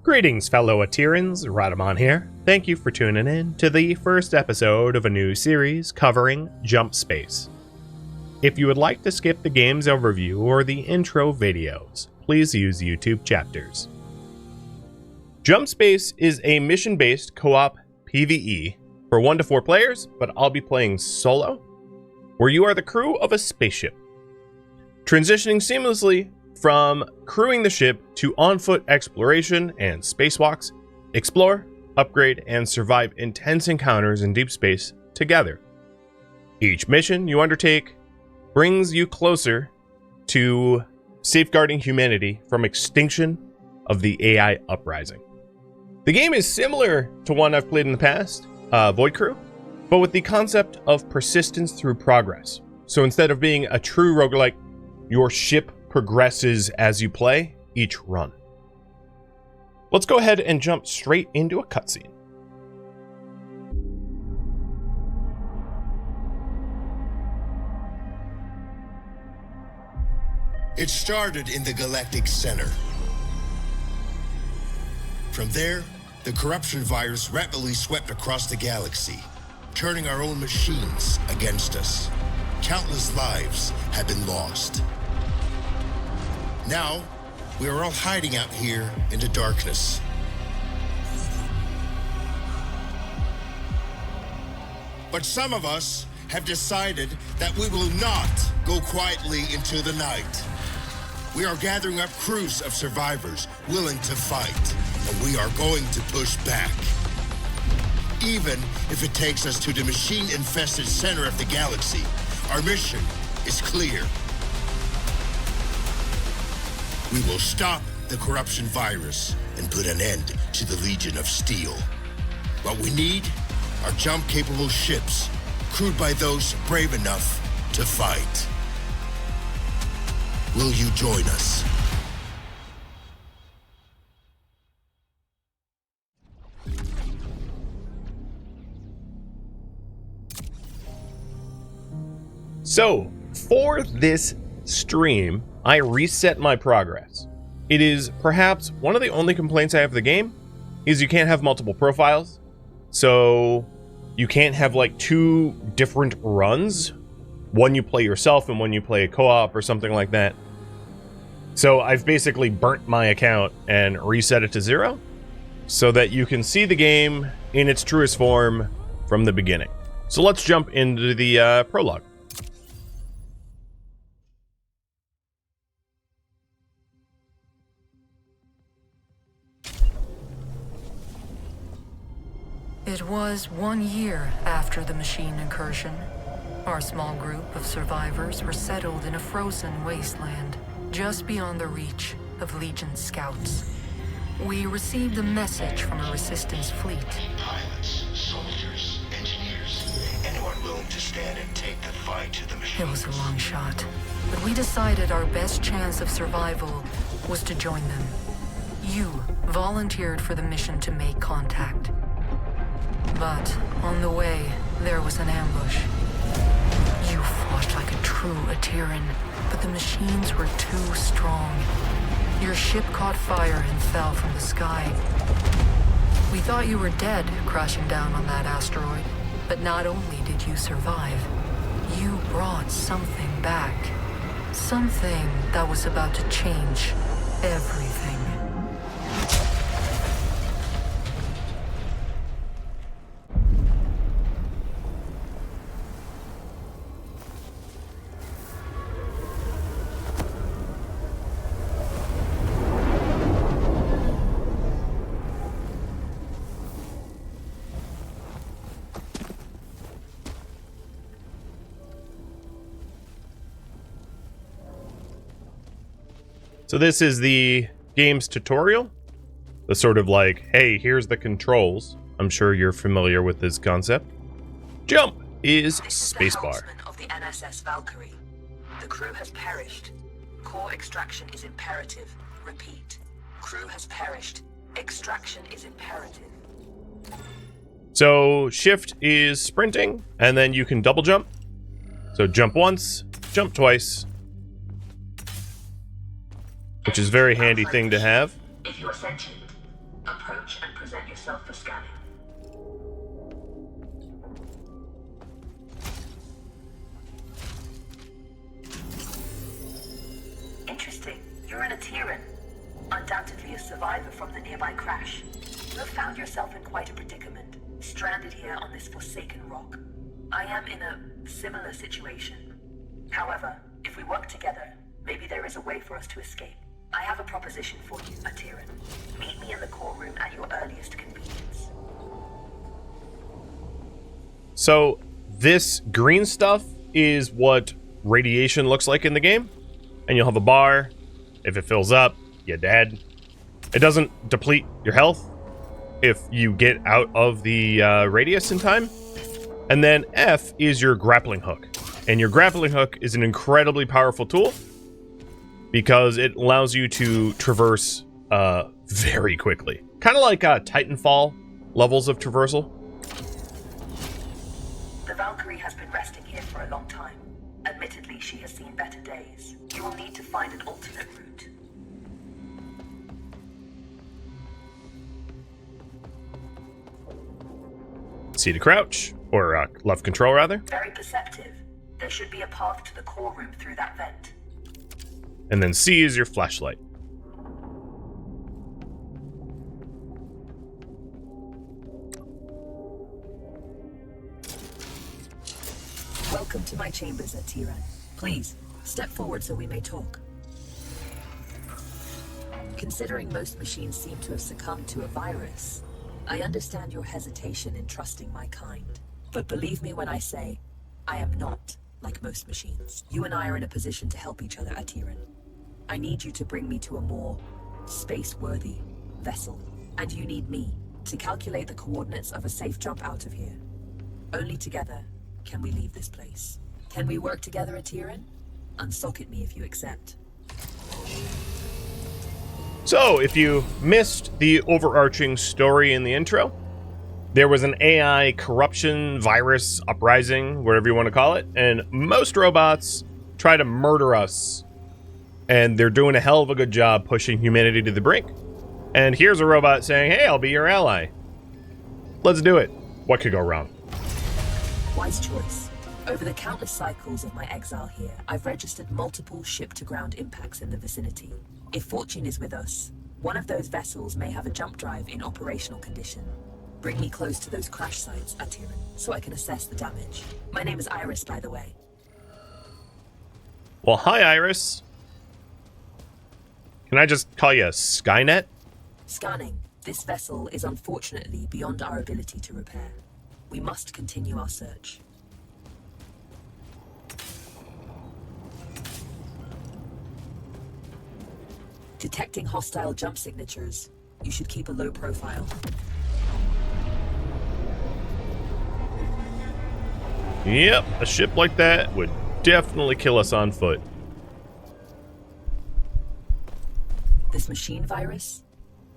Greetings, fellow Atirans, Rhadamant here. Thank you for tuning in to the first episode of a new series covering Jump Space. If you would like to skip the game's overview or the intro videos, please use YouTube chapters. Jump Space is a mission-based co-op PvE for 1 to 4 players, but I'll be playing solo, where you are the crew of a spaceship, transitioning seamlessly from crewing the ship to on-foot exploration and spacewalks, explore, upgrade, and survive intense encounters in deep space together. Each mission you undertake brings you closer to safeguarding humanity from extinction of the AI uprising. The game is similar to one I've played in the past, Void Crew, but with the concept of persistence through progress. So instead of being a true roguelike, your ship progresses as you play each run. Let's go ahead and jump straight into a cutscene. It started in the Galactic center. From there, the corruption virus rapidly swept across the galaxy, turning our own machines against us. Countless lives have been lost. Now, we are all hiding out here in the darkness. But some of us have decided that we will not go quietly into the night. We are gathering up crews of survivors willing to fight, and we are going to push back. Even if it takes us to the machine-infested center of the galaxy, our mission is clear. We will stop the corruption virus and put an end to the Legion of Steel. What we need are jump-capable ships, crewed by those brave enough to fight. Will you join us? So, for this stream, I reset my progress. It is perhaps one of the only complaints I have of the game is you can't have multiple profiles. So you can't have like 2 different runs. One you play yourself and one you play a co-op or something like that. So I've basically burnt my account and reset it to 0 so that you can see the game in its truest form from the beginning. So let's jump into the prologue. It was 1 year after the machine incursion. Our small group of survivors were settled in a frozen wasteland, just beyond the reach of Legion scouts. We received a message from a resistance fleet. Pilots, soldiers, engineers, anyone willing to stand and take the fight to the machines. It was a long shot, but we decided our best chance of survival was to join them. You volunteered for the mission to make contact. But on the way, there was an ambush. You fought like a true Atiran, but the machines were too strong. Your ship caught fire and fell from the sky. We thought you were dead, crashing down on that asteroid. But not only did you survive, you brought something back. Something that was about to change everything. So this is the game's tutorial. The sort of like, hey, here's the controls. I'm sure you're familiar with this concept. Jump is spacebar. Of the NSS Valkyrie. The crew has perished. Core extraction is imperative. Repeat. Crew has perished. Extraction is imperative. So shift is sprinting, and then you can double jump. So jump once, jump twice, which is a very handy thing to have. If you're sentient, Approach and present yourself for scanning. Interesting. You're an Atiran. Undoubtedly a survivor from the nearby crash. You have found yourself in quite a predicament, stranded here on this forsaken rock. I am in a similar situation. However, if we work together, maybe there is a way for us to escape. I have a proposition for you, Atiran. Meet me in the core room at your earliest convenience. So, this green stuff is what radiation looks like in the game. And you'll have a bar. If it fills up, you're dead. It doesn't deplete your health if you get out of the radius in time. And then F is your grappling hook. And your grappling hook is an incredibly powerful tool because it allows you to traverse very quickly. Kind of like Titanfall levels of traversal. The Valkyrie has been resting here for a long time. Admittedly, she has seen better days. You will need to find an alternate route. C to crouch, or left control rather. Very perceptive. There should be a path to the core room through that vent. And then C is your flashlight. Welcome to my chambers, Atiran. Please, step forward so we may talk. Considering most machines seem to have succumbed to a virus, I understand your hesitation in trusting my kind. But believe me when I say, I am not like most machines. You and I are in a position to help each other, Atiran. I need you to bring me to a more space-worthy vessel. And you need me to calculate the coordinates of a safe jump out of here. Only together can we leave this place. Can we work together, Atiran? Unsocket me if you accept. So, if you missed the overarching story in the intro, there was an AI corruption, virus, uprising, whatever you want to call it, and most robots try to murder us, and they're doing a hell of a good job pushing humanity to the brink. And here's a robot saying, hey, I'll be your ally. Let's do it. What could go wrong? Wise choice. Over the countless cycles of my exile here, I've registered multiple ship-to-ground impacts in the vicinity. If fortune is with us, one of those vessels may have a jump drive in operational condition. Bring me close to those crash sites, Atiran, so I can assess the damage. My name is Iris, by the way. Well, hi, Iris. Can I just call you Skynet? Scanning. This vessel is unfortunately beyond our ability to repair. We must continue our search. Detecting hostile jump signatures. You should keep a low profile. Yep, a ship like that would definitely kill us on foot. This machine virus?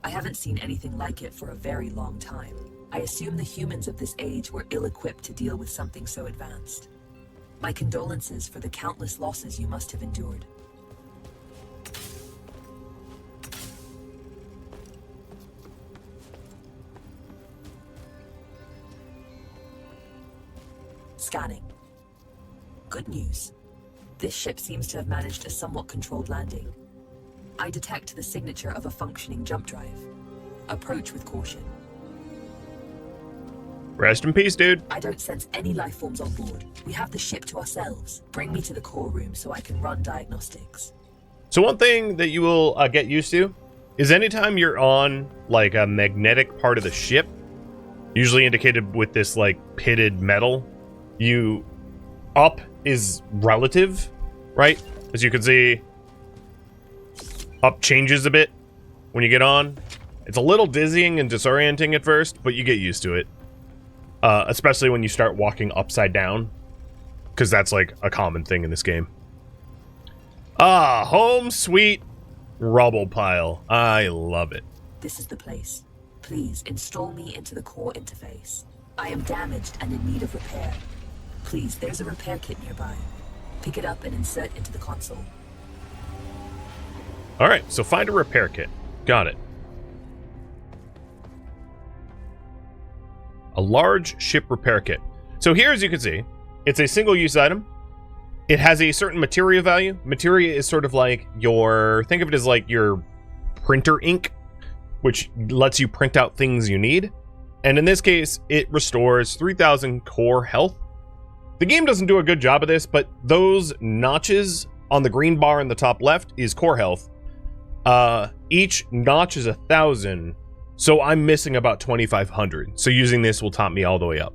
I haven't seen anything like it for a very long time. I assume the humans of this age were ill-equipped to deal with something so advanced. My condolences for the countless losses you must have endured. Scanning. Good news. This ship seems to have managed a somewhat controlled landing. I detect the signature of a functioning jump drive. Approach with caution. Rest in peace, dude. I don't sense any life forms on board. We have the ship to ourselves. Bring me to the core room so I can run diagnostics. So one thing that you will get used to is anytime you're on like a magnetic part of the ship, usually indicated with this like pitted metal, up is relative, right? As you can see, up changes a bit when you get on. It's a little dizzying and disorienting at first, but you get used to it. Especially when you start walking upside down, because that's like a common thing in this game. Ah, home sweet rubble pile. I love it. This is the place. Please install me into the core interface. I am damaged and in need of repair. Please, there's a repair kit nearby. Pick it up and insert into the console. Alright, so find a repair kit. Got it. A large ship repair kit. So here, as you can see, it's a single-use item. It has a certain materia value. Materia is sort of like your, think of it as like your printer ink, which lets you print out things you need. And in this case, it restores 3,000 core health. The game doesn't do a good job of this, but those notches on the green bar in the top left is core health. Each notch is 1,000, so I'm missing about 2,500. So using this will top me all the way up.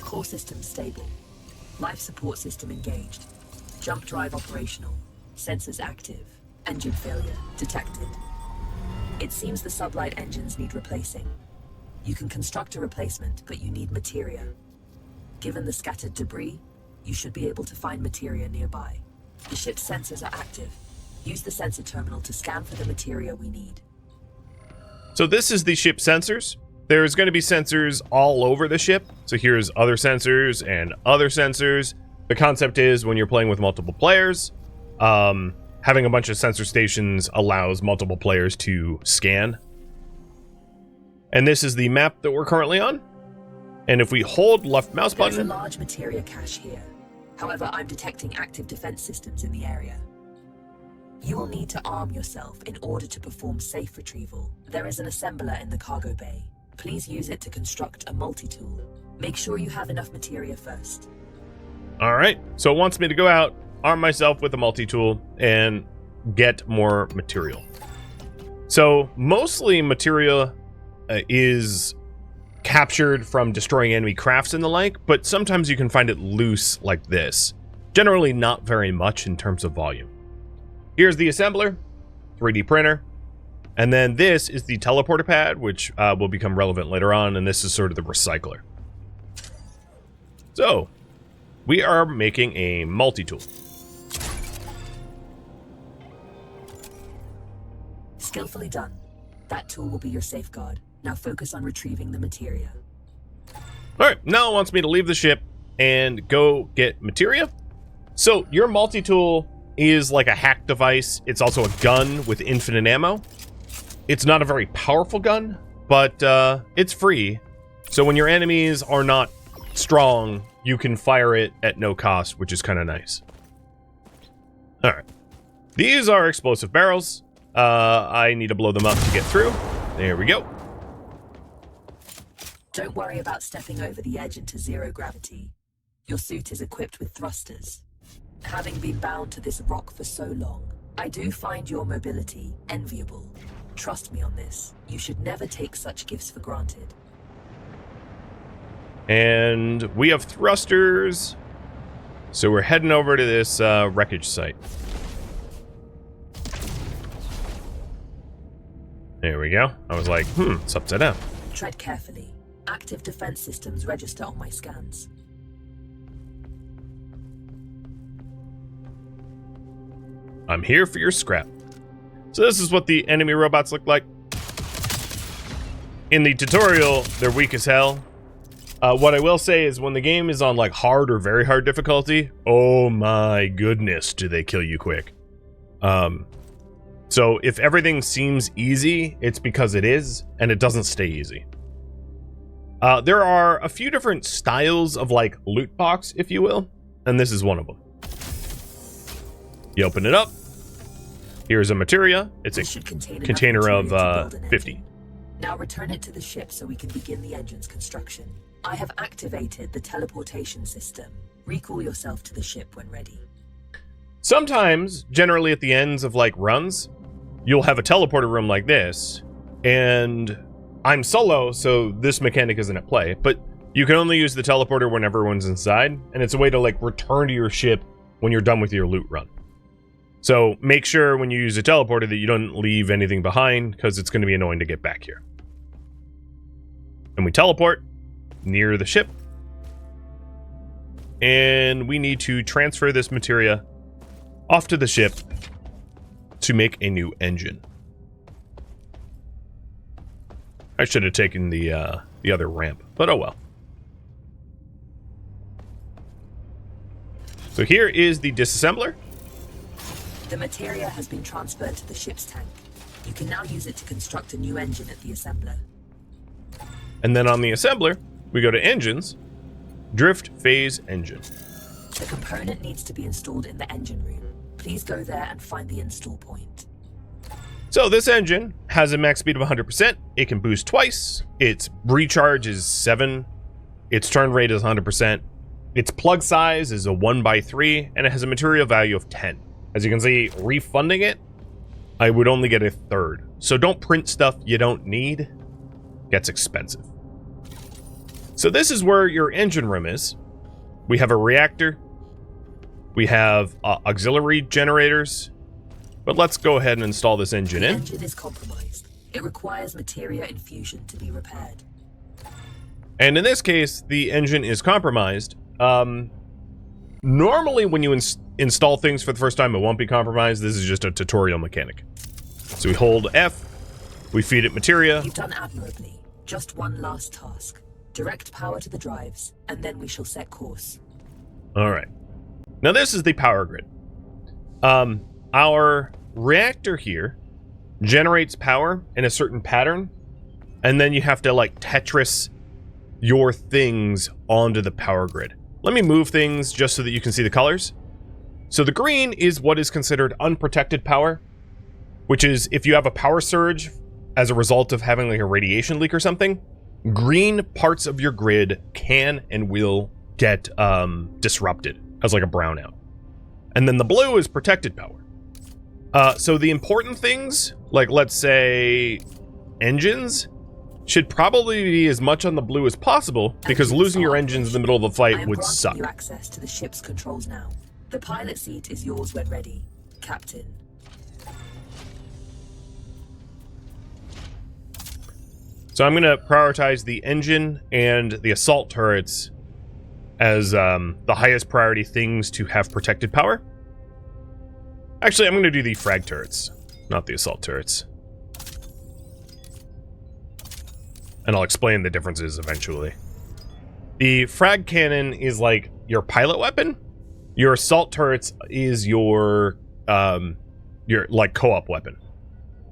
Core system stable. Life support system engaged. Jump drive operational. Sensors active. Engine failure detected. It seems the sublight engines need replacing. You can construct a replacement, but you need materia. Given the scattered debris, you should be able to find materia nearby. The ship's sensors are active. Use the sensor terminal to scan for the materia we need. So this is the ship sensors. There's going to be sensors all over the ship. So here's other sensors and other sensors. The concept is when you're playing with multiple players, having a bunch of sensor stations allows multiple players to scan. And this is the map that we're currently on. And if we hold left mouse button... There's a large materia cache here. However, I'm detecting active defense systems in the area. You will need to arm yourself in order to perform safe retrieval. There is an assembler in the cargo bay. Please use it to construct a multi-tool. Make sure you have enough materia first. Alright, so it wants me to go out, arm myself with a multi-tool, and get more material. So, mostly materia is captured from destroying enemy crafts and the like, but sometimes you can find it loose like this. Generally not very much in terms of volume. Here's the assembler, 3D printer, and then this is the teleporter pad, which will become relevant later on, and this is sort of the recycler. So, we are making a multi-tool. Skillfully done. That tool will be your safeguard. Now focus on retrieving the materia. Alright, now it wants me to leave the ship and go get materia. So, your multi-tool is like a hack device. It's also a gun with infinite ammo. It's not a very powerful gun, but it's free. So when your enemies are not strong, you can fire it at no cost, which is kind of nice. Alright. These are explosive barrels. I need to blow them up to get through. There we go. Don't worry about stepping over the edge into zero gravity. Your suit is equipped with thrusters. Having been bound to this rock for so long, I do find your mobility enviable. Trust me on this. You should never take such gifts for granted. And we have thrusters. So we're heading over to this wreckage site. There we go. I was like, it's upside down. Tread carefully. Active defense systems register on my scans. I'm here for your scrap. So this is what the enemy robots look like. In the tutorial, they're weak as hell. What I will say is when the game is on like hard or very hard difficulty, oh my goodness, do they kill you quick. So if everything seems easy, it's because it is, and it doesn't stay easy. There are a few different styles of like loot box, if you will, and this is one of them. You open it up. Here's a materia. It's a container of 50. Now return it to the ship so we can begin the engine's construction. I have activated the teleportation system. Recall yourself to the ship when ready. Sometimes, generally at the ends of like runs, you'll have a teleporter room like this, and I'm solo, so this mechanic isn't at play, but you can only use the teleporter when everyone's inside, and it's a way to like return to your ship when you're done with your loot run. So make sure when you use a teleporter that you don't leave anything behind, because it's going to be annoying to get back here. And we teleport near the ship. And we need to transfer this materia off to the ship to make a new engine. I should have taken the other ramp, but oh well. So here is the disassembler. The materia has been transferred to the ship's tank. You can now use it to construct a new engine at the assembler. And then on the assembler, we go to engines, drift phase engine. The component needs to be installed in the engine room. Please go there and find the install point. So this engine has a max speed of 100%. It can boost twice. Its recharge is 7. Its turn rate is 100%. Its plug size is a 1x3, and it has a material value of 10. As you can see, refunding it, I would only get a third. So don't print stuff you don't need. Gets expensive. So this is where your engine room is. We have a reactor. We have auxiliary generators. But let's go ahead and install this engine in. The engine is compromised. It requires materia infusion to be repaired. And in this case, the engine is compromised. Normally, when you install things for the first time, it won't be compromised. This is just a tutorial mechanic. So we hold F, we feed it materia. You've done admirably. Just one last task. Direct power to the drives, and then we shall set course. All right. Now this is the power grid. Our reactor here generates power in a certain pattern, and then you have to like Tetris your things onto the power grid. Let me move things just so that you can see the colors. So the green is what is considered unprotected power, which is if you have a power surge as a result of having like a radiation leak or something, green parts of your grid can and will get disrupted as like a brownout. And then the blue is protected power. So the important things, like let's say engines, should probably be as much on the blue as possible, because losing your engines in the middle of the fight would suck. You access to the ship's controls now. The pilot seat is yours when ready, Captain. So I'm going to prioritize the engine and the assault turrets as the highest priority things to have protected power. Actually, I'm going to do the frag turrets, not the assault turrets. And I'll explain the differences eventually. The frag cannon is like your pilot weapon. Your assault turrets is your like co-op weapon.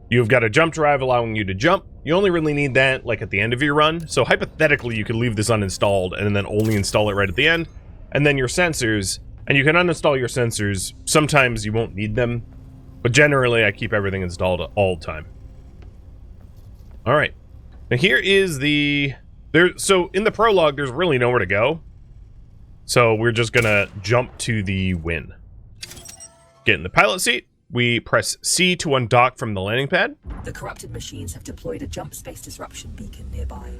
You've got a jump drive allowing you to jump. You only really need that like at the end of your run. So hypothetically, you could leave this uninstalled and then only install it right at the end. And then your sensors, and you can uninstall your sensors. Sometimes you won't need them, but generally I keep everything installed all the time. All right. Now here is so in the prologue, there's really nowhere to go. So we're just gonna jump to the win. Get in the pilot seat. We press C to undock from the landing pad. The corrupted machines have deployed a jump space disruption beacon nearby.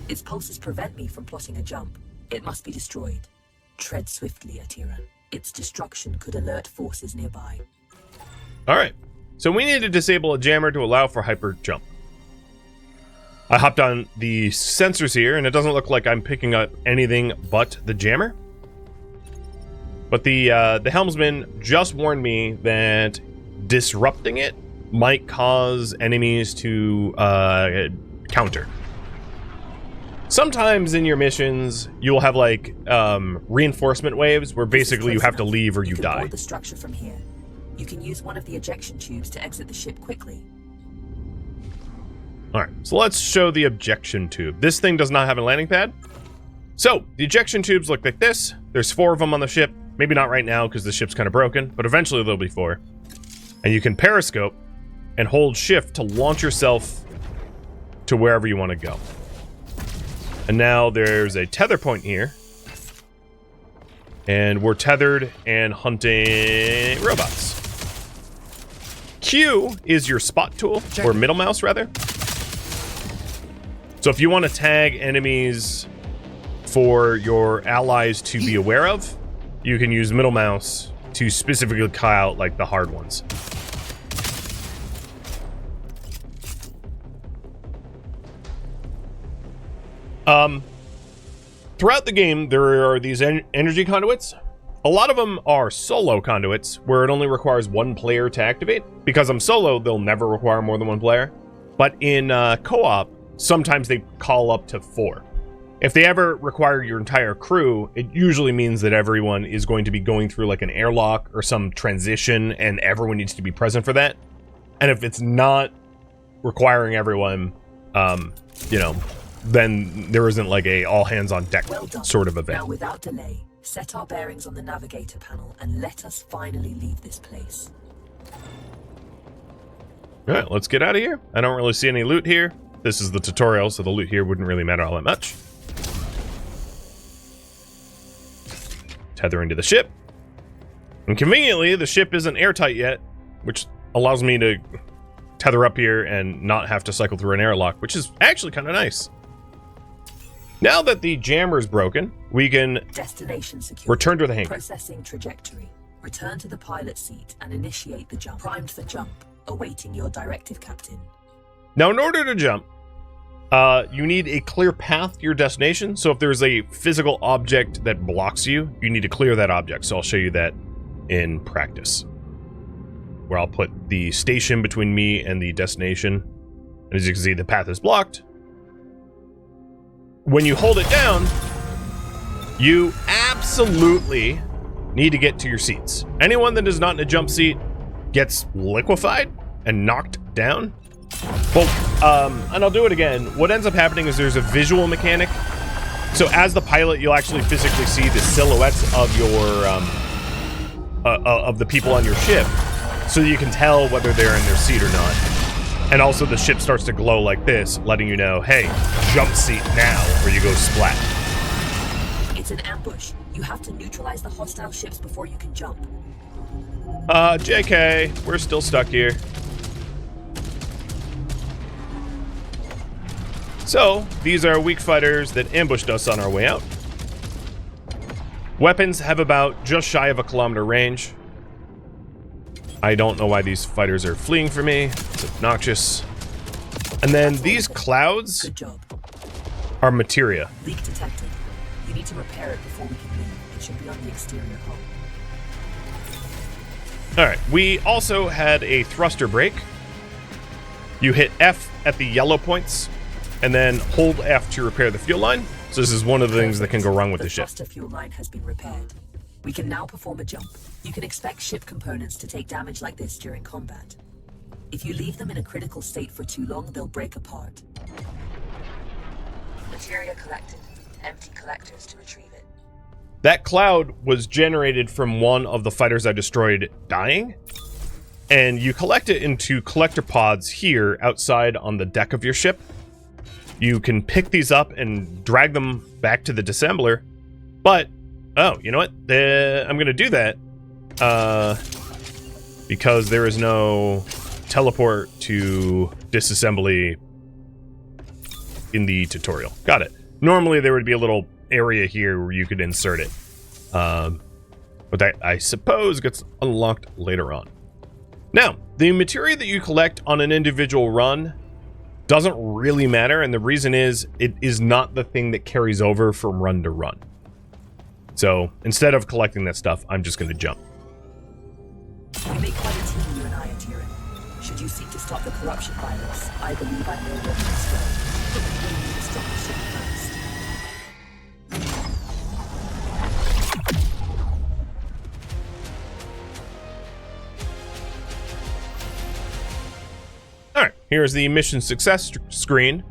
Its pulses prevent me from plotting a jump. It must be destroyed. Tread swiftly, Atira. Its destruction could alert forces nearby. Alright, so we need to disable a jammer to allow for hyper jump. I hopped on the sensors here, and it doesn't look like I'm picking up anything but the jammer. But the helmsman just warned me that disrupting it might cause enemies to counter. Sometimes in your missions, you'll have like reinforcement waves where basically you have to leave or you die. Board the structure from here. You can use one of the ejection tubes to exit the ship quickly. All right, so let's show the ejection tube. This thing does not have a landing pad. So the ejection tubes look like this. There's 4 of them on the ship. Maybe not right now because the ship's kind of broken, but eventually there'll be 4. And you can periscope and hold shift to launch yourself to wherever you want to go. And now there's a tether point here. And we're tethered and hunting robots. Q is your spot tool, or middle mouse rather. So if you want to tag enemies for your allies to be aware of, you can use middle mouse to specifically call out like the hard ones. Throughout the game, there are these energy conduits. A lot of them are solo conduits, where it only requires 1 player to activate. Because I'm solo, they'll never require more than 1 player. But in co-op, sometimes they call up to 4. If they ever require your entire crew, it usually means that everyone is going to be going through like an airlock or some transition, and everyone needs to be present for that. And if it's not requiring everyone, then there isn't like a all hands on deck sort of event. Now, without delay, set our bearings on the navigator panel and let us finally leave this place. All right, let's get out of here. I don't really see any loot here. This is the tutorial, so the loot here wouldn't really matter all that much. Tethering to the ship. And conveniently, the ship isn't airtight yet, which allows me to tether up here and not have to cycle through an airlock, which is actually kind of nice. Now that the jammer is broken, we can Destination secure. return to the hangar. Processing trajectory. Return to the pilot seat and initiate the jump. Primed for jump. Awaiting your directive, Captain. Now, in order to jump, you need a clear path to your destination. So if there's a physical object that blocks you, you need to clear that object. So I'll show you that in practice, where I'll put the station between me and the destination. And as you can see, the path is blocked. When you hold it down, you absolutely need to get to your seats. Anyone that is not in a jump seat gets liquefied and knocked down. Well, and I'll do it again. What ends up happening is there's a visual mechanic. So as the pilot, you'll actually physically see the silhouettes of your of the people on your ship, so you can tell whether they're in their seat or not. And also the ship starts to glow like this, letting you know, hey, jump seat now, or you go splat. It's an ambush. You have to neutralize the hostile ships before you can jump. JK, we're still stuck here. So, these are weak fighters that ambushed us on our way out. Weapons have about just shy of a kilometer range. I don't know why these fighters are fleeing from me. It's obnoxious. And then these clouds Good job. are materia. Leak detected. You need to repair it before we can leave. It should be on the exterior hull. Alright, we also had a thruster brake. You hit F at the yellow points, and then hold F to repair the fuel line. So this is one of the things that can go wrong with the ship. The thruster fuel line has been repaired. We can now perform a jump. You can expect ship components to take damage like this during combat. If you leave them in a critical state for too long, they'll break apart. Materia collected. Empty collectors to retrieve it. That cloud was generated from one of the fighters I destroyed dying. And you collect it into collector pods here outside on the deck of your ship. You can pick these up and drag them back to the disassembler. But, oh, you know what? I'm going to do that because there is no teleport to disassembly in the tutorial. Got it. Normally there would be a little area here where you could insert it. But that, I suppose, gets unlocked later on. Now, the materia that you collect on an individual run doesn't really matter, and the reason is it is not the thing that carries over from run to run. So instead of collecting that stuff, I'm just going to jump. We make quite a team, you and I, Tyrion. Should you seek to stop the corruption virus, I believe I know where to go. But we will need to stop the ship first. Alright, here's the mission success screen.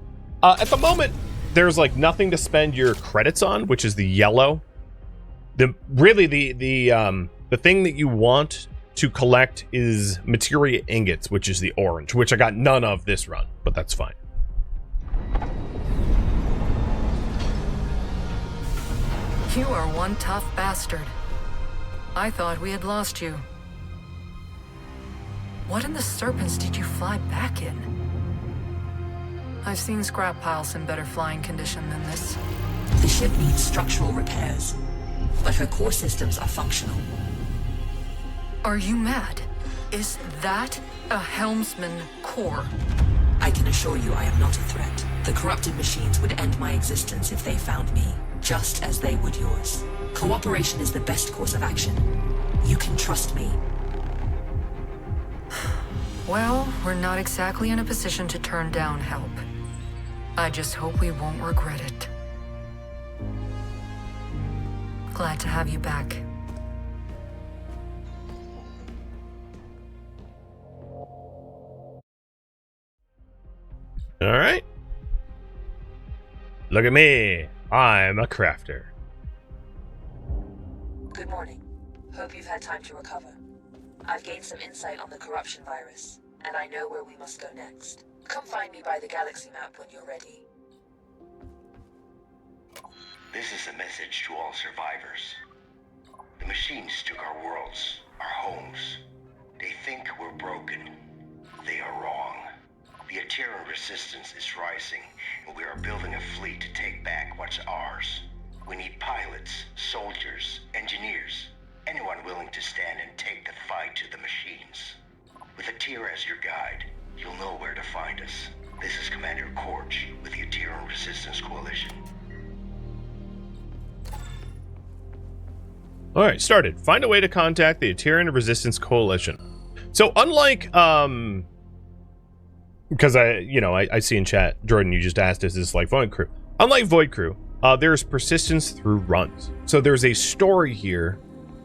At the moment, there's like nothing to spend your credits on, which is the yellow. The thing that you want to collect is materia ingots, which is the orange, which I got none of this run, but that's fine. You are one tough bastard. I thought we had lost you. What in the serpents did you fly back in? I've seen scrap piles in better flying condition than this. The ship needs structural repairs, but her core systems are functional. Are you mad? Is that a helmsman core? I can assure you I am not a threat. The corrupted machines would end my existence if they found me, just as they would yours. Cooperation is the best course of action. You can trust me. Well, we're not exactly in a position to turn down help. I just hope we won't regret it. Glad to have you back. All right. Look at me. I'm a crafter. Good morning. Hope you've had time to recover. I've gained some insight on the corruption virus, and I know where we must go next. Come find me by the galaxy map when you're ready. This is a message to all survivors. The machines took our worlds, our homes. They think we're broken. They are wrong. The Ateran resistance is rising, and we are building a fleet to take back what's ours. We need pilots, soldiers, engineers, anyone willing to stand and take the fight to the machines. With Ateran as your guide, you'll know where to find us. This is Commander Korch with the Ateran Resistance Coalition. All right, started. Find a way to contact the Ateran Resistance Coalition. So unlike, because I see in chat, Jordan, you just asked, is this like Void Crew? Unlike Void Crew, there's persistence through runs. So there's a story here,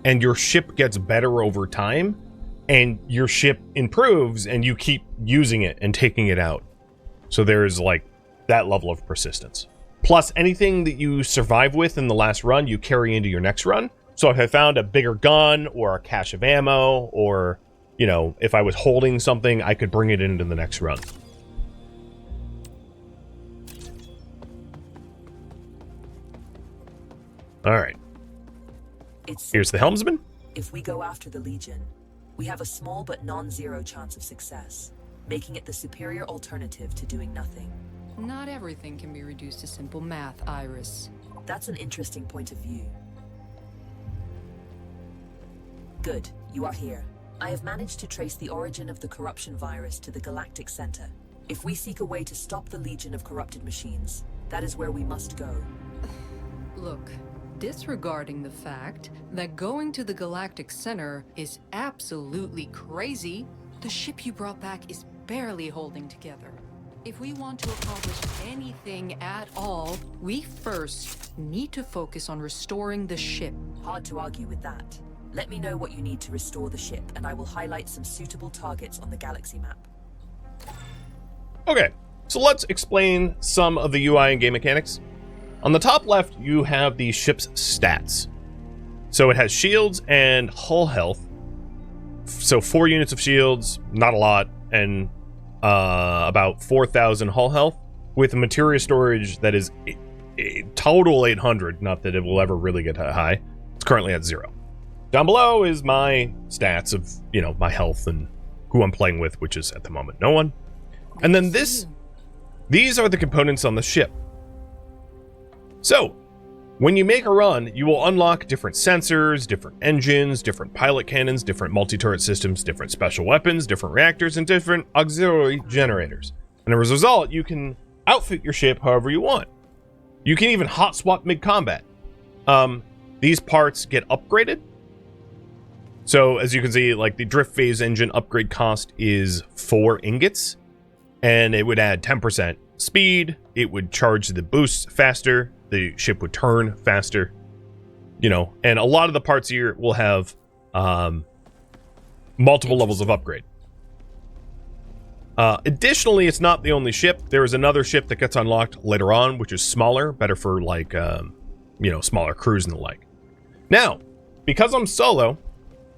and your ship gets better over time, and your ship improves, and you keep using it and taking it out. So there's like that level of persistence. Plus, anything that you survive with in the last run, you carry into your next run. So if I found a bigger gun or a cache of ammo, or, you know, if I was holding something, I could bring it into the next run. All right. Here's the helmsman. If we go after the Legion, we have a small but non-zero chance of success, making it the superior alternative to doing nothing. Not everything can be reduced to simple math, Iris. That's an interesting point of view. Good, you are here. I have managed to trace the origin of the corruption virus to the Galactic Center. If we seek a way to stop the Legion of corrupted machines, that is where we must go. Look, disregarding the fact that going to the Galactic Center is absolutely crazy, the ship you brought back is barely holding together. If we want to accomplish anything at all, we first need to focus on restoring the ship. Hard to argue with that. Let me know what you need to restore the ship, and I will highlight some suitable targets on the galaxy map. Okay, so let's explain some of the UI and game mechanics. On the top left, you have the ship's stats. So it has shields and hull health. So 4 units of shields, not a lot, and about 4,000 hull health, with a materia storage that is a total 800, not that it will ever really get that high. It's currently at 0. Down below is my stats of, you know, my health and who I'm playing with, which is at the moment no one. And then these are the components on the ship. So, when you make a run, you will unlock different sensors, different engines, different pilot cannons, different multi-turret systems, different special weapons, different reactors, and different auxiliary generators. And as a result, you can outfit your ship however you want. You can even hot swap mid-combat. These parts get upgraded. So, as you can see, like the drift phase engine upgrade cost is 4 ingots, and it would add 10% speed. It would charge the boosts faster. The ship would turn faster, you know, and a lot of the parts here will have multiple levels of upgrade. Additionally, it's not the only ship. There is another ship that gets unlocked later on, which is smaller, better for like, you know, smaller crews and the like. Now, because I'm solo,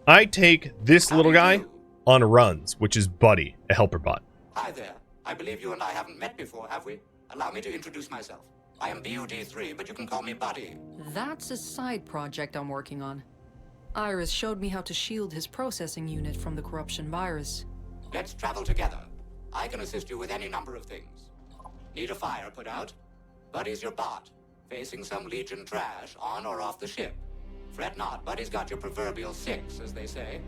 I take this little guy on runs, which is Buddy, a helper bot. Hi there. I believe you and I haven't met before, have we? Allow me to introduce myself. I am BUD3, but you can call me Buddy. That's a side project I'm working on. Iris showed me how to shield his processing unit from the corruption virus. Let's travel together. I can assist you with any number of things. Need a fire put out? Buddy's your bot, facing some Legion trash on or off the ship. Fret not, Buddy's got your proverbial 6, as they say.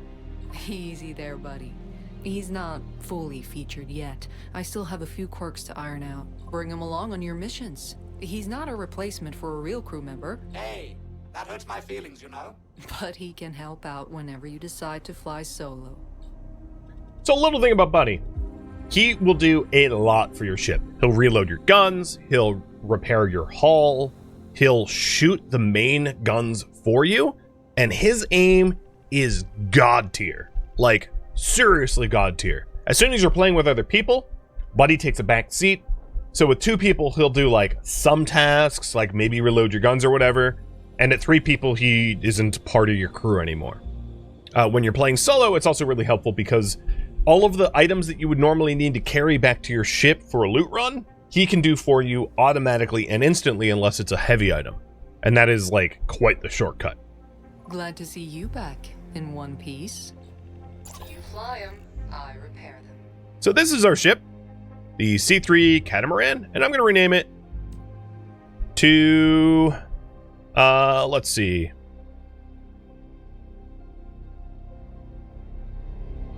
Easy there, buddy. He's not fully featured yet. I still have a few quirks to iron out. Bring him along on your missions. He's not a replacement for a real crew member. Hey, that hurts my feelings, you know. But he can help out whenever you decide to fly solo. So a little thing about Buddy. He will do a lot for your ship. He'll reload your guns. He'll repair your hull. He'll shoot the main guns for you. And his aim is god tier. Like, seriously god tier. As soon as you're playing with other people, Buddy takes a back seat. So with 2 people, he'll do like some tasks, like maybe reload your guns or whatever. And at 3 people, he isn't part of your crew anymore. When you're playing solo, it's also really helpful because all of the items that you would normally need to carry back to your ship for a loot run, he can do for you automatically and instantly unless it's a heavy item. And that is like quite the shortcut. Glad to see you back in one piece. You fly them, I repair them. So this is our ship, the C3 Catamaran, and I'm going to rename it to, let's see,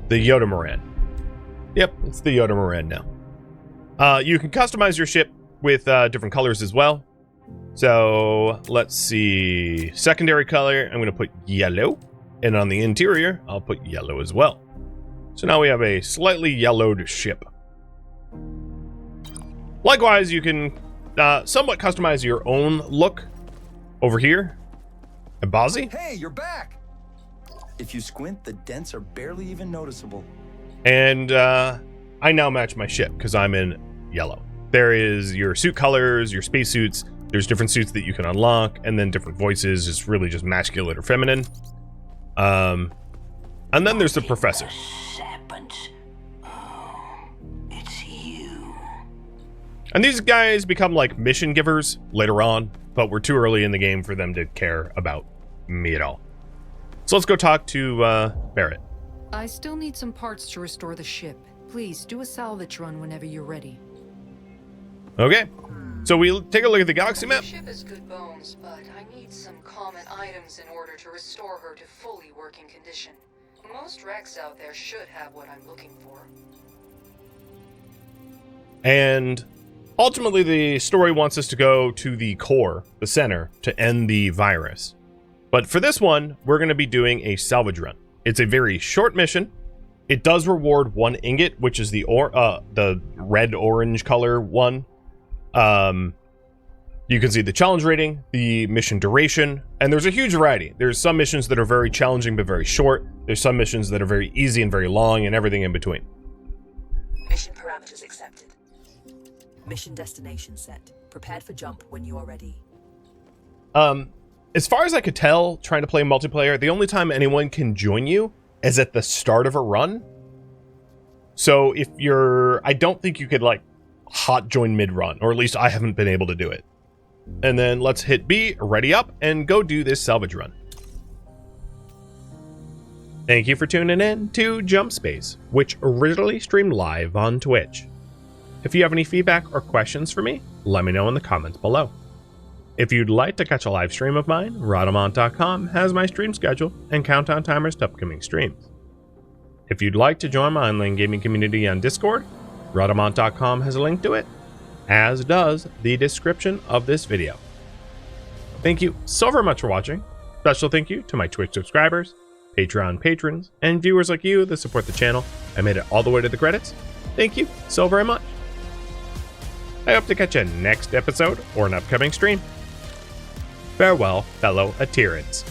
the Rhadamant. Yep, it's the Rhadamant now. You can customize your ship with different colors as well. So let's see, secondary color, I'm going to put yellow, and on the interior, I'll put yellow as well. So now we have a slightly yellowed ship. Likewise, you can somewhat customize your own look over here. And Bozzy? Hey, you're back! If you squint, the dents are barely even noticeable. And I now match my ship because I'm in yellow. There is your suit colors, your spacesuits. There's different suits that you can unlock, and then different voices, just really just masculine or feminine. And then there's the professor. It's you. And these guys become like mission givers later on, but we're too early in the game for them to care about me at all. So let's go talk to Barrett. I still need some parts to restore the ship. Please do a salvage run whenever you're ready. Okay, so we'll take a look at the galaxy map. The ship is good bones, but I need some common items in order to restore her to fully working condition. Most wrecks out there should have what I'm looking for. And ultimately, the story wants us to go to the core, the center, to end the virus. But for this one, we're going to be doing a salvage run. It's a very short mission. It does reward 1 ingot, which is the red-orange color one. You can see the challenge rating, the mission duration, and there's a huge variety. There's some missions that are very challenging but very short. There's some missions that are very easy and very long, and everything in between. Mission parameters accepted. Mission destination set. Prepared for jump when you are ready. As far as I could tell, trying to play multiplayer, the only time anyone can join you is at the start of a run. So if you're... I don't think you could, like, hot join mid-run, or at least I haven't been able to do it. And then let's hit B, ready up, and go do this salvage run. Thank you for tuning in to Jump Space, which originally streamed live on Twitch. If you have any feedback or questions for me, let me know in the comments below. If you'd like to catch a live stream of mine, Rhadamant.com has my stream schedule and countdown timers to upcoming streams. If you'd like to join my online gaming community on Discord, Rhadamant.com has a link to it, as does the description of this video. Thank you so very much for watching. Special thank you to my Twitch subscribers, Patreon patrons, and viewers like you that support the channel and made it all the way to the credits. Thank you so very much. I hope to catch you next episode or an upcoming stream. Farewell, fellow Atirans.